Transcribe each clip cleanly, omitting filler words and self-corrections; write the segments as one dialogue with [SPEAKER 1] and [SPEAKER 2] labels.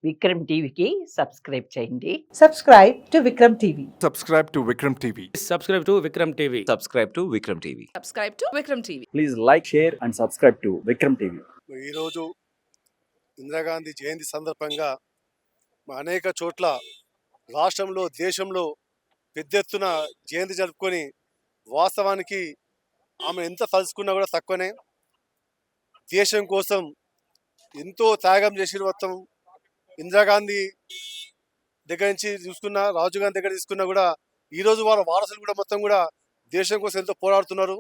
[SPEAKER 1] విక్రమ్ టీవీకి సబ్స్క్రైబ్ చేయండి.
[SPEAKER 2] Subscribe to Vikram TV.
[SPEAKER 3] Subscribe to Vikram TV.
[SPEAKER 4] Subscribe to Vikram TV.
[SPEAKER 5] Subscribe to Vikram TV.
[SPEAKER 6] Subscribe to Vikram TV.
[SPEAKER 7] Please like, share and subscribe to Vikram TV.
[SPEAKER 8] ఈరోజు ఇందిరాగాంధీ జయంతి సందర్భంగా అనేక చోట్ల రాష్ట్రంలో దేశంలో పెద్ద ఎత్తున జయంతి జరుపుకొని వాస్తవానికి ఆమె ఎంత తలుచుకున్నా కూడా తక్కువనే. దేశం కోసం ఎంతో త్యాగం చేసిన మొత్తం ఇందిరాగాంధీ దగ్గర నుంచి చూసుకున్నా, రాజీవ్ గాంధీ దగ్గర తీసుకున్నా కూడా ఈరోజు వాళ్ళ వారసులు కూడా మొత్తం కూడా దేశం కోసం ఎంతో పోరాడుతున్నారు.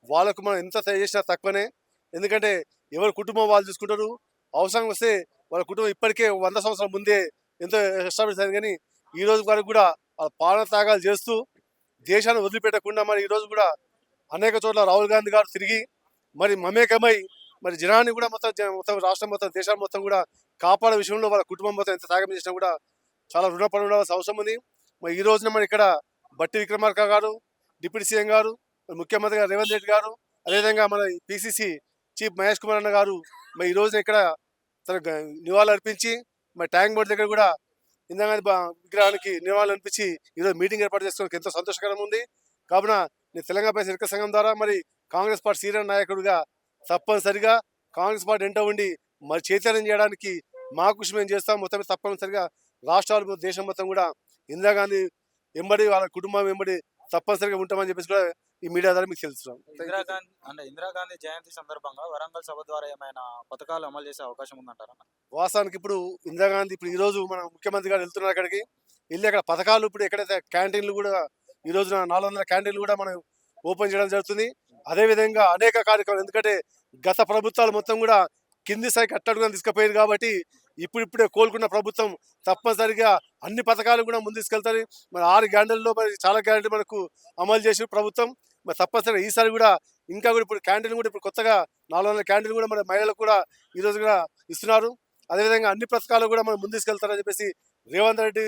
[SPEAKER 8] వాళ్ళకు మనం ఎంత చేసినా తక్కువనే. ఎందుకంటే ఎవరి కుటుంబం వాళ్ళు చూసుకుంటారు. అవసరం వస్తే వాళ్ళ కుటుంబం ఇప్పటికే 100 సంవత్సరాల ముందే ఎంతో ఎస్టాబ్లిష్ అయింది. కానీ ఈరోజు వరకు కూడా పాలన త్యాగాలు చేస్తూ దేశాన్ని వదిలిపెట్టకుండా మరి ఈరోజు కూడా అనేక చోట్ల రాహుల్ గాంధీ గారు తిరిగి మరి మమేకమై మరి జనాన్ని కూడా మొత్తం రాష్ట్రం మొత్తం దేశాన్ని మొత్తం కూడా కాపాడే విషయంలో వాళ్ళ కుటుంబం మొత్తం ఎంత త్యాగం చేసినా కూడా చాలా రుణపడి ఉండవలసిన అవసరం ఉంది. మరి ఈ రోజున మరి ఇక్కడ బట్టి విక్రమార్క గారు, డిప్యూటీ సీఎం గారు, ముఖ్యమంత్రి గారు రేవంత్ రెడ్డి గారు, అదేవిధంగా మన పిసిసి చీఫ్ మహేష్ కుమార్ అన్న గారు మరి ఈ రోజున ఇక్కడ తన నివాళులు అర్పించి మరి ట్యాంక్ బోర్డు దగ్గర కూడా ఇందిరాగాంధీ విగ్రహానికి నివాళులు అర్పించి ఈరోజు మీటింగ్ ఏర్పాటు చేసుకోవడానికి ఎంతో సంతోషకరంగా ఉంది. కావున నేను తెలంగాణ ప్రదేశ్ ఎన్నికల సంఘం ద్వారా మరి కాంగ్రెస్ పార్టీ సీనియర్ నాయకుడిగా తప్పనిసరిగా కాంగ్రెస్ పార్టీ వెంట ఉండి మరి చైతన్యం చేయడానికి మా కృషి మేము చేస్తాం. మొత్తం తప్పనిసరిగా రాష్ట్రాలు దేశం మొత్తం కూడా ఇందిరాగాంధీ వెంబడి వాళ్ళ కుటుంబం వెంబడి తప్పనిసరిగా ఉంటామని చెప్పేసి కూడా ఈ మీడియా ద్వారా మీకు తెలుస్తున్నాం.
[SPEAKER 4] ఇందిరాగాంధీ జయంతి సందర్భంగా వరంగల్ సభ ద్వారా ఏమైనా పథకాలు అమలు చేసే అవకాశం ఉందంటారా?
[SPEAKER 8] వాస్తవానికి ఇప్పుడు ఇందిరాగాంధీ ఇప్పుడు ఈ రోజు మన ముఖ్యమంత్రి గారు వెళ్తున్నారు అక్కడికి వెళ్ళి అక్కడ పథకాలు ఇప్పుడు ఎక్కడైతే క్యాంటీన్లు కూడా ఈ రోజున 400 క్యాంటీన్లు కూడా మనం ఓపెన్ చేయడం జరుగుతుంది. అదేవిధంగా అనేక కార్యక్రమాలు, ఎందుకంటే గత ప్రభుత్వాలు మొత్తం కూడా కింది స్థాయికి అట్టడుగున తీసుకుపోయింది కాబట్టి ఇప్పుడిప్పుడే కోలుకున్న ప్రభుత్వం తప్పనిసరిగా అన్ని పథకాలు కూడా ముందు తీసుకెళ్తారు. మరి 6 గ్యారెంటీల్లో మరి చాలా గ్యారెంటీ మనకు అమలు చేసిన ప్రభుత్వం మరి తప్పనిసరిగా ఈసారి కూడా ఇంకా కూడా ఇప్పుడు క్యాంటీన్ కూడా ఇప్పుడు కొత్తగా 400 క్యాంటీన్ కూడా మన మహిళలకు కూడా ఈరోజు కూడా ఇస్తున్నారు. అదేవిధంగా అన్ని పథకాలు కూడా మనం ముందు తీసుకెళ్తారని చెప్పేసి రేవంత్ రెడ్డి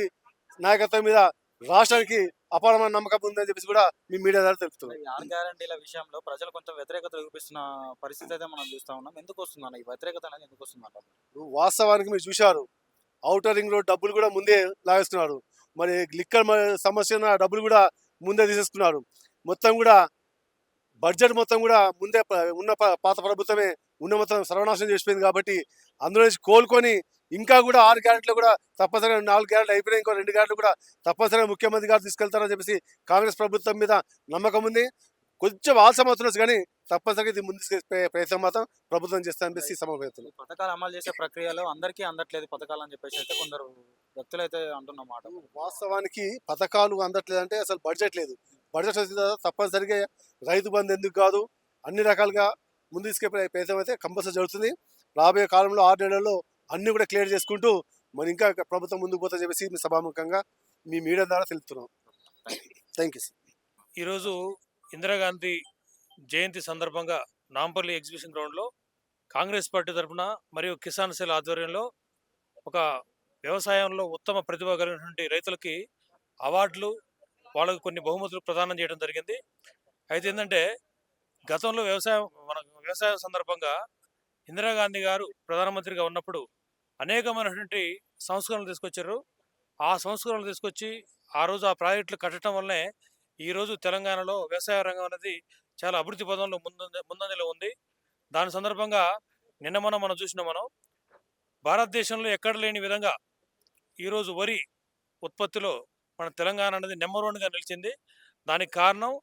[SPEAKER 8] నాయకత్వం మీద రాష్ట్రానికి అపారమైన నమ్మకం ఉందని చెప్పేసి కూడా మీ మీడియా ద్వారా తెలుపుతున్నారు.
[SPEAKER 4] 6 గ్యారంటీల విషయంలో ప్రజలు కొంత వ్యతిరేకత చూపిస్తున్న పరిస్థితి అయితే మనం చూస్తా ఉన్నాం. ఎందుకు వస్తుందన్న ఈ వ్యతిరేకత అనేది ఎందుకు వస్తుందంట?
[SPEAKER 8] వాస్తవానికి మీరు చూశారు, ఔటర్ రింగ్ రోడ్ డబ్బులు కూడా ముందే లాగేస్తున్నారు. మరి లిక్కర్ సమస్య డబ్బులు కూడా ముందే తీసేసుకున్నారు. మొత్తం కూడా బడ్జెట్ మొత్తం కూడా ముందే ఉన్న పాత ప్రభుత్వమే ఉన్న మొత్తం సర్వనాశనం చేసిపోయింది. కాబట్టి అందులో నుంచి కోలుకొని ఇంకా కూడా 6 గ్యారెంటీలు కూడా తప్పనిసరిగా 4 గ్యారెంటీలు అయిపోయినాయి, ఇంకో 2 గ్యారెంటీలు కూడా తప్పనిసరిగా ముఖ్యమంత్రి గారు తీసుకెళ్తారని చెప్పేసి కాంగ్రెస్ ప్రభుత్వం మీద నమ్మకం ఉంది. కొంచెం ఆలస్యం అవుతున్నచ్చు కానీ తప్పనిసరిగా ఇది ముందు ప్రయత్నం మాత్రం ప్రభుత్వం చేస్తారని చెప్పేసి సమర్పిస్తున్నారు.
[SPEAKER 4] పథకాలు అమలు చేసే ప్రక్రియలో అందరికీ అందట్లేదు పథకాలు అని చెప్పేసి అయితే కొందరు వ్యక్తులు అయితే అంటున్నమాట.
[SPEAKER 8] వాస్తవానికి పథకాలు అందట్లేదు అంటే అసలు బడ్జెట్ లేదు. బడ్జెట్ వచ్చిన తర్వాత తప్పనిసరిగా రైతు బంధు ఎందుకు కాదు అన్ని రకాలుగా ముందు తీసుకెళ్లే ప్రయత్నం అయితే కంపల్సరీ జరుగుతుంది. రాబోయే కాలంలో 6 నెలల్లో అన్ని కూడా క్లియర్ చేసుకుంటూ మరి ఇంకా ప్రభుత్వం ముందుకు పోతా చెప్పేసి మీ సభాముఖంగా మీ మీడియా ద్వారా తెలుపుతున్నాం. Thank you.
[SPEAKER 9] ఈరోజు ఇందిరాగాంధీ జయంతి సందర్భంగా నాంపల్లి ఎగ్జిబిషన్ గ్రౌండ్లో కాంగ్రెస్ పార్టీ తరఫున మరియు కిసాన్ సెల్ ఆధ్వర్యంలో ఒక వ్యవసాయంలో ఉత్తమ ప్రతిభ కలిగినటువంటి రైతులకి అవార్డులు, వాళ్ళకు కొన్ని బహుమతులు ప్రదానం చేయడం జరిగింది. అయితే ఏంటంటే గతంలో వ్యవసాయ సందర్భంగా ఇందిరాగాంధీ గారు ప్రధానమంత్రిగా ఉన్నప్పుడు అనేకమైనటువంటి సంస్కరణలు తీసుకొచ్చారు. ఆ సంస్కరణలు తీసుకొచ్చి ఆ రోజు ఆ ప్రాజెక్టులు కట్టడం వల్లనే ఈరోజు తెలంగాణలో వ్యవసాయ రంగం అనేది చాలా అభివృద్ధి పదంలో ముందంజలో ఉంది. దాని సందర్భంగా నిన్న మనం చూసినాం. భారతదేశంలో ఎక్కడ లేని విధంగా ఈరోజు వరి ఉత్పత్తిలో మన తెలంగాణ అనేది నెంబర్ 1గా నిలిచింది. దానికి కారణం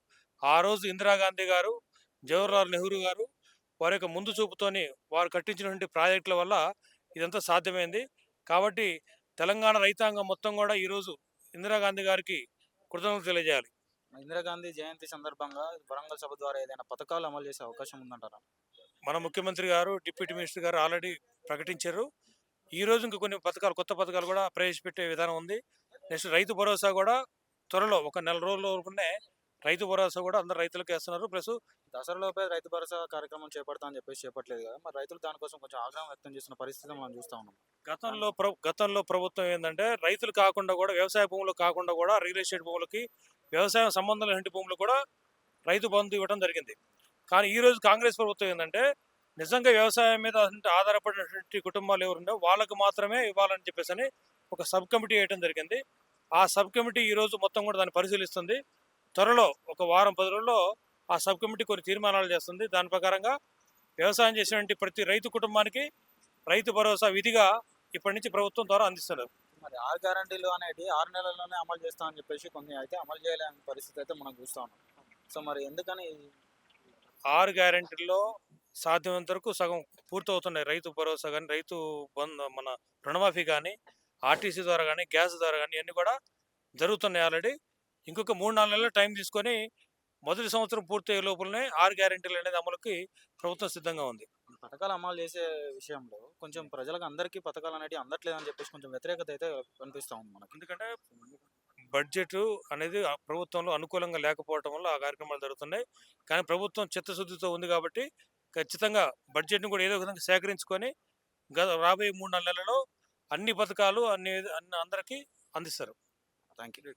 [SPEAKER 9] ఆ రోజు ఇందిరాగాంధీ గారు, జవహర్లాల్ నెహ్రూ గారు వారి యొక్క ముందు చూపుతోని వారు కట్టించినటువంటి ప్రాజెక్టుల వల్ల ఇదంతా సాధ్యమైంది. కాబట్టి తెలంగాణ రైతాంగం మొత్తం కూడా ఈరోజు ఇందిరాగాంధీ గారికి కృతజ్ఞతలు తెలియజేయాలి.
[SPEAKER 4] ఇందిరాగాంధీ జయంతి సందర్భంగా వరంగల్ సభ ద్వారా ఏదైనా పథకాలు అమలు చేసే అవకాశం ఉందంటారా?
[SPEAKER 9] మన ముఖ్యమంత్రి గారు, డిప్యూటీ మినిస్టర్ గారు ఆల్రెడీ ప్రకటించారు. ఈరోజు ఇంకా కొన్ని పథకాలు, కొత్త పథకాలు కూడా ప్రవేశపెట్టే విధానం ఉంది. నెక్స్ట్ రైతు భరోసా కూడా త్వరలో ఒక నెల రోజుల వరకునే రైతు భరోసా కూడా అందరు రైతులకు వేస్తున్నారు. ప్లస్
[SPEAKER 4] దసరాలోపే రైతు భరోసా కార్యక్రమం చేపడతా అని చెప్పేసి చేపట్టలేదు కదా, మరి రైతులు దానికోసం కొంచెం ఆగ్రహం వ్యక్తం చేస్తున్న పరిస్థితి మనం చూస్తూ ఉన్నాం.
[SPEAKER 9] గతంలో ప్రభుత్వం ఏంటంటే రైతులు కాకుండా కూడా, వ్యవసాయ భూములు కాకుండా కూడా రియల్ ఎస్టేట్ భూములకి, వ్యవసాయం సంబంధం లేని భూములు కూడా రైతు బంధు ఇవ్వడం జరిగింది. కానీ ఈరోజు కాంగ్రెస్ ప్రభుత్వం ఏంటంటే నిజంగా వ్యవసాయం మీద ఆధారపడినటువంటి కుటుంబాలు ఎవరున్నాయో వాళ్ళకు మాత్రమే ఇవ్వాలని చెప్పేసి ఒక సబ్ కమిటీ వేయడం జరిగింది. ఆ సబ్ కమిటీ ఈరోజు మొత్తం కూడా దాన్ని పరిశీలిస్తుంది. త్వరలో ఒక వారం 10 రోజుల్లో ఆ సబ్ కమిటీ కొన్ని తీర్మానాలు చేస్తుంది. దాని ప్రకారంగా వ్యవసాయం చేసినటువంటి ప్రతి రైతు కుటుంబానికి రైతు భరోసా విధిగా ఇప్పటి నుంచి ప్రభుత్వం ద్వారా అందిస్తున్నారు.
[SPEAKER 4] మరి 6 గ్యారంటీలు అనేటివి 6 నెలల్లోనే అమలు చేస్తామని చెప్పేసి కొన్ని అయితే అమలు చేయలేని పరిస్థితి అయితే మనం చూస్తా ఉన్నాం. సో మరి ఎందుకని
[SPEAKER 9] 6 గ్యారెంటీల్లో సాధ్యమైనంత వరకు సగం పూర్తవుతున్నాయి. రైతు భరోసా కానీ, రైతు మన రుణమాఫీ కానీ, ఆర్టీసీ ద్వారా కానీ, గ్యాస్ ద్వారా కానీ ఇవన్నీ కూడా జరుగుతున్నాయి ఆల్రెడీ. ఇంకొక 3-4 నెలలు టైం తీసుకొని మొదటి సంవత్సరం పూర్తయ్యే లోపలనే 6 గ్యారెంటీలు అనేది అమలుకి ప్రభుత్వం సిద్ధంగా ఉంది.
[SPEAKER 4] పథకాలు అమలు చేసే విషయంలో కొంచెం ప్రజలకు అందరికీ పథకాలు అనేవి అందట్లేదని చెప్పేసి కొంచెం వ్యతిరేకత అయితే కనిపిస్తా ఉంది మనకి.
[SPEAKER 9] ఎందుకంటే బడ్జెట్ అనేది ఆ ప్రభుత్వంలో అనుకూలంగా లేకపోవడం వల్ల ఆ కార్యక్రమాలు జరుగుతున్నాయి. కానీ ప్రభుత్వం చిత్తశుద్ధితో ఉంది కాబట్టి ఖచ్చితంగా బడ్జెట్‌ని కూడా ఏదో ఒక విధంగా సేకరించుకొని రాబోయే 3-4 నెలల్లో అన్ని పథకాలు అన్ని అందరికీ అందిస్తారు.
[SPEAKER 4] Thank you.